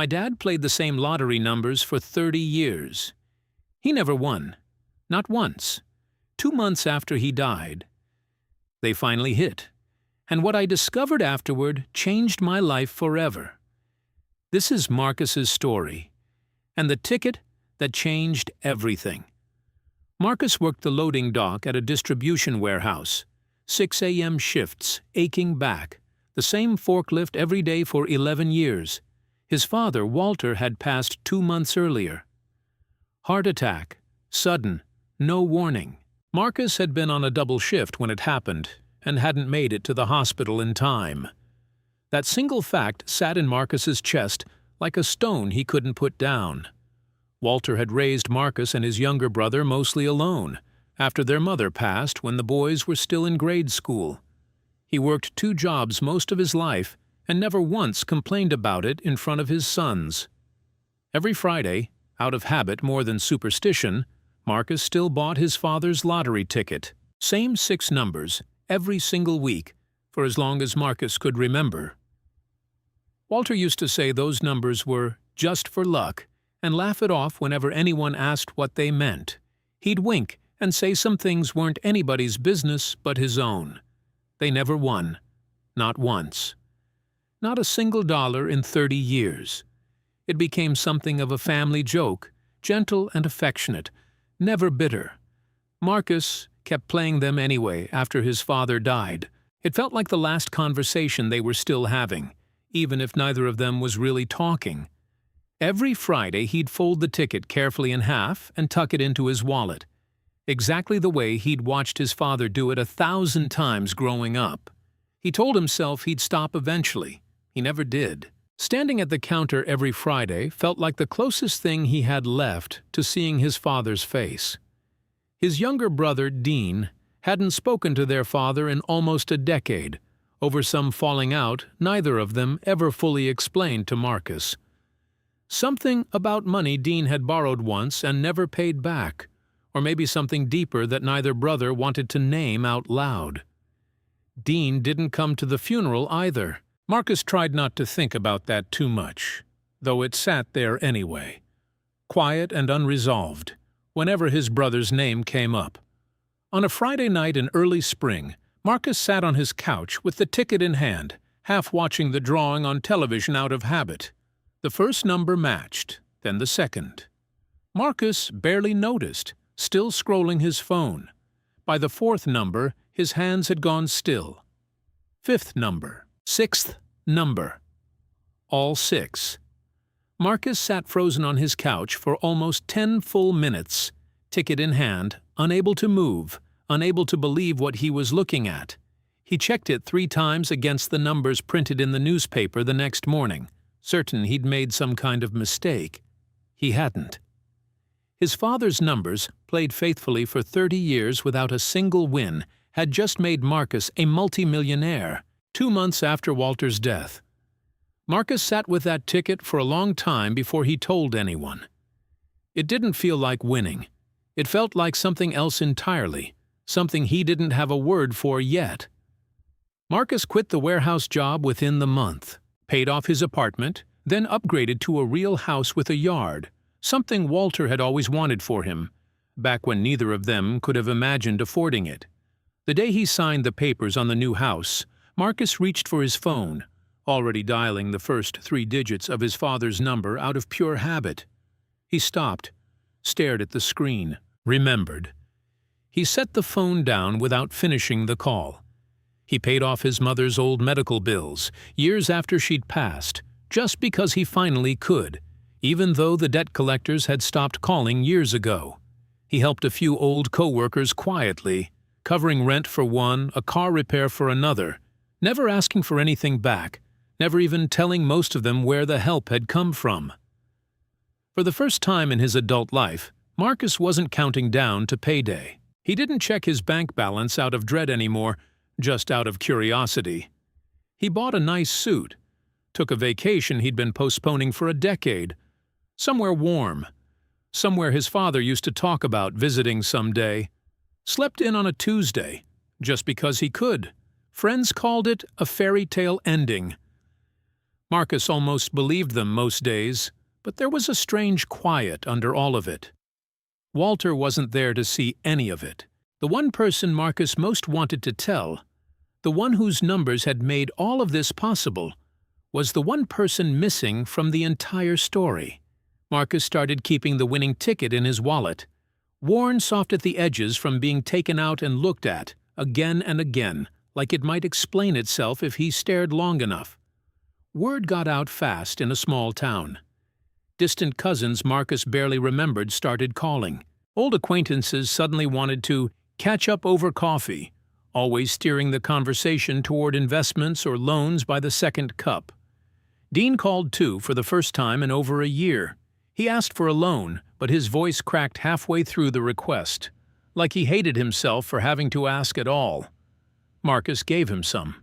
My dad played the same lottery numbers for 30 years. He never won. Not once. 2 months after he died. They finally hit. And what I discovered afterward changed my life forever. This is Marcus's story. And the ticket that changed everything. Marcus worked the loading dock at a distribution warehouse. 6 a.m. shifts, aching back. The same forklift every day for 11 years. His father, Walter, had passed 2 months earlier. Heart attack. Sudden. No warning. Marcus had been on a double shift when it happened and hadn't made it to the hospital in time. That single fact sat in Marcus's chest like a stone he couldn't put down. Walter had raised Marcus and his younger brother mostly alone, after their mother passed when the boys were still in grade school. He worked 2 jobs most of his life and never once complained about it in front of his sons. Every Friday, out of habit more than superstition, Marcus still bought his father's lottery ticket. Same 6 numbers, every single week, for as long as Marcus could remember. Walter used to say those numbers were just for luck and laugh it off whenever anyone asked what they meant. He'd wink and say some things weren't anybody's business but his own. They never won. Not once. Not a single dollar in 30 years. It became something of a family joke, gentle and affectionate, never bitter. Marcus kept playing them anyway after his father died. It felt like the last conversation they were still having, even if neither of them was really talking. Every Friday he'd fold the ticket carefully in half and tuck it into his wallet, exactly the way he'd watched his father do it 1,000 times growing up. He told himself he'd stop eventually. He never did. Standing at the counter every Friday felt like the closest thing he had left to seeing his father's face. His younger brother, Dean, hadn't spoken to their father in almost a decade, over some falling out neither of them ever fully explained to Marcus. Something about money Dean had borrowed once and never paid back, or maybe something deeper that neither brother wanted to name out loud. Dean didn't come to the funeral either. Marcus tried not to think about that too much, though it sat there anyway, quiet and unresolved, whenever his brother's name came up. On a Friday night in early spring, Marcus sat on his couch with the ticket in hand, half watching the drawing on television out of habit. The first number matched, then the second. Marcus barely noticed, still scrolling his phone. By the 4th number, his hands had gone still. 5th number. 6th number. All 6. Marcus sat frozen on his couch for almost 10 full minutes, ticket in hand, unable to move, unable to believe what he was looking at. He checked it 3 times against the numbers printed in the newspaper the next morning, certain he'd made some kind of mistake. He hadn't. His father's numbers, played faithfully for 30 years without a single win, had just made Marcus a multimillionaire, 2 months after Walter's death. Marcus sat with that ticket for a long time before he told anyone. It didn't feel like winning. It felt like something else entirely, something he didn't have a word for yet. Marcus quit the warehouse job within the month, paid off his apartment, then upgraded to a real house with a yard, something Walter had always wanted for him, back when neither of them could have imagined affording it. The day he signed the papers on the new house, Marcus reached for his phone, already dialing the first 3 digits of his father's number out of pure habit. He stopped, stared at the screen, remembered. He set the phone down without finishing the call. He paid off his mother's old medical bills, years after she'd passed, just because he finally could, even though the debt collectors had stopped calling years ago. He helped a few old co-workers quietly, covering rent for one, a car repair for another, never asking for anything back, never even telling most of them where the help had come from. For the first time in his adult life, Marcus wasn't counting down to payday. He didn't check his bank balance out of dread anymore, just out of curiosity. He bought a nice suit, took a vacation he'd been postponing for a decade, somewhere warm, somewhere his father used to talk about visiting someday, slept in on a Tuesday, just because he could. Friends called it a fairy tale ending. Marcus almost believed them most days, but there was a strange quiet under all of it. Walter wasn't there to see any of it. The one person Marcus most wanted to tell, the one whose numbers had made all of this possible, was the one person missing from the entire story. Marcus started keeping the winning ticket in his wallet, worn soft at the edges from being taken out and looked at, again and again, like it might explain itself if he stared long enough. Word got out fast in a small town. Distant cousins Marcus barely remembered started calling. Old acquaintances suddenly wanted to catch up over coffee, always steering the conversation toward investments or loans by the second cup. Dean called too for the first time in over a year. He asked for a loan, but his voice cracked halfway through the request, like he hated himself for having to ask at all. Marcus gave him some.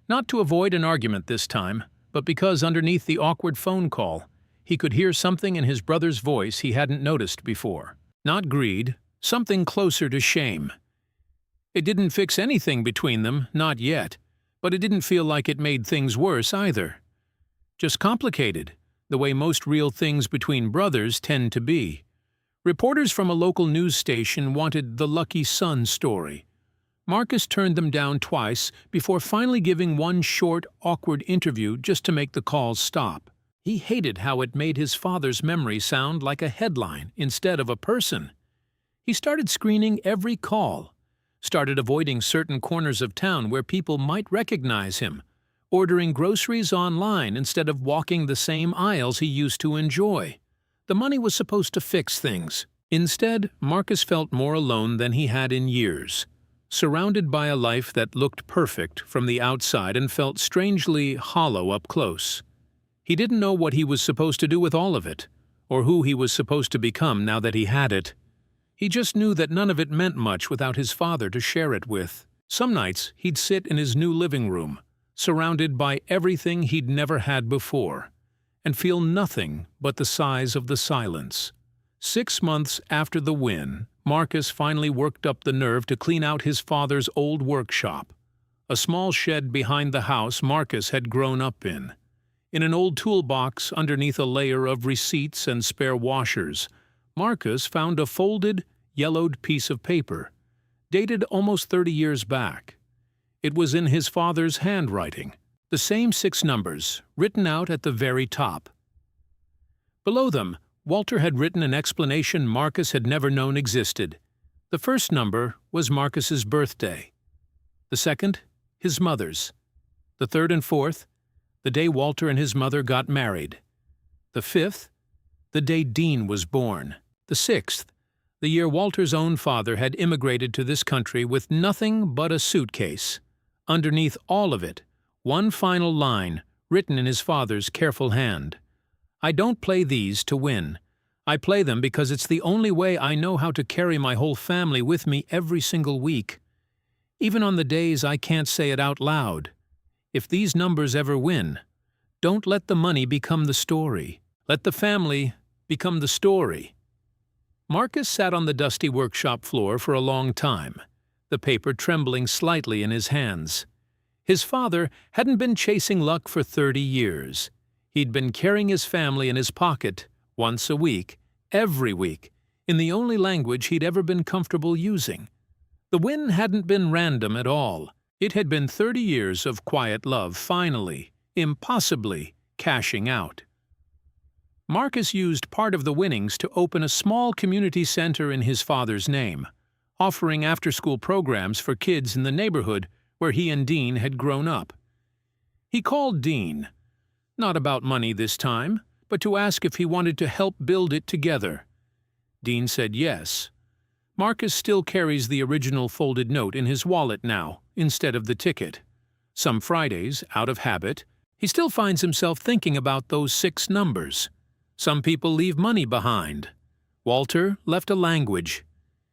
Not to avoid an argument this time, but because underneath the awkward phone call, he could hear something in his brother's voice he hadn't noticed before. Not greed, something closer to shame. It didn't fix anything between them, not yet, but it didn't feel like it made things worse either. Just complicated, the way most real things between brothers tend to be. Reporters from a local news station wanted the lucky son story. Marcus turned them down twice before finally giving one short, awkward interview just to make the calls stop. He hated how it made his father's memory sound like a headline instead of a person. He started screening every call, started avoiding certain corners of town where people might recognize him, ordering groceries online instead of walking the same aisles he used to enjoy. The money was supposed to fix things. Instead, Marcus felt more alone than he had in years, surrounded by a life that looked perfect from the outside and felt strangely hollow up close. He didn't know what he was supposed to do with all of it, or who he was supposed to become now that he had it. He just knew that none of it meant much without his father to share it with. Some nights he'd sit in his new living room, surrounded by everything he'd never had before, and feel nothing but the size of the silence. 6 months after the win, Marcus finally worked up the nerve to clean out his father's old workshop, a small shed behind the house Marcus had grown up in. In an old toolbox underneath a layer of receipts and spare washers, Marcus found a folded, yellowed piece of paper, dated almost 30 years back. It was in his father's handwriting, the same 6 numbers, written out at the very top. Below them, Walter had written an explanation Marcus had never known existed. The first number was Marcus's birthday. The second, his mother's. The third and fourth, the day Walter and his mother got married. The fifth, the day Dean was born. The sixth, the year Walter's own father had immigrated to this country with nothing but a suitcase. Underneath all of it, one final line, written in his father's careful hand. I don't play these to win. I play them because it's the only way I know how to carry my whole family with me every single week. Even on the days I can't say it out loud. If these numbers ever win, don't let the money become the story. Let the family become the story. Marcus sat on the dusty workshop floor for a long time, the paper trembling slightly in his hands. His father hadn't been chasing luck for 30 years. He'd been carrying his family in his pocket, once a week, every week, in the only language he'd ever been comfortable using. The win hadn't been random at all. It had been 30 years of quiet love finally, impossibly, cashing out. Marcus used part of the winnings to open a small community center in his father's name, offering after-school programs for kids in the neighborhood where he and Dean had grown up. He called Dean, not about money this time, but to ask if he wanted to help build it together. Dean said yes. Marcus still carries the original folded note in his wallet now, instead of the ticket. Some Fridays, out of habit, he still finds himself thinking about those 6 numbers. Some people leave money behind. Walter left a language.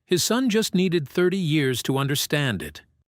His son just needed 30 years to understand it.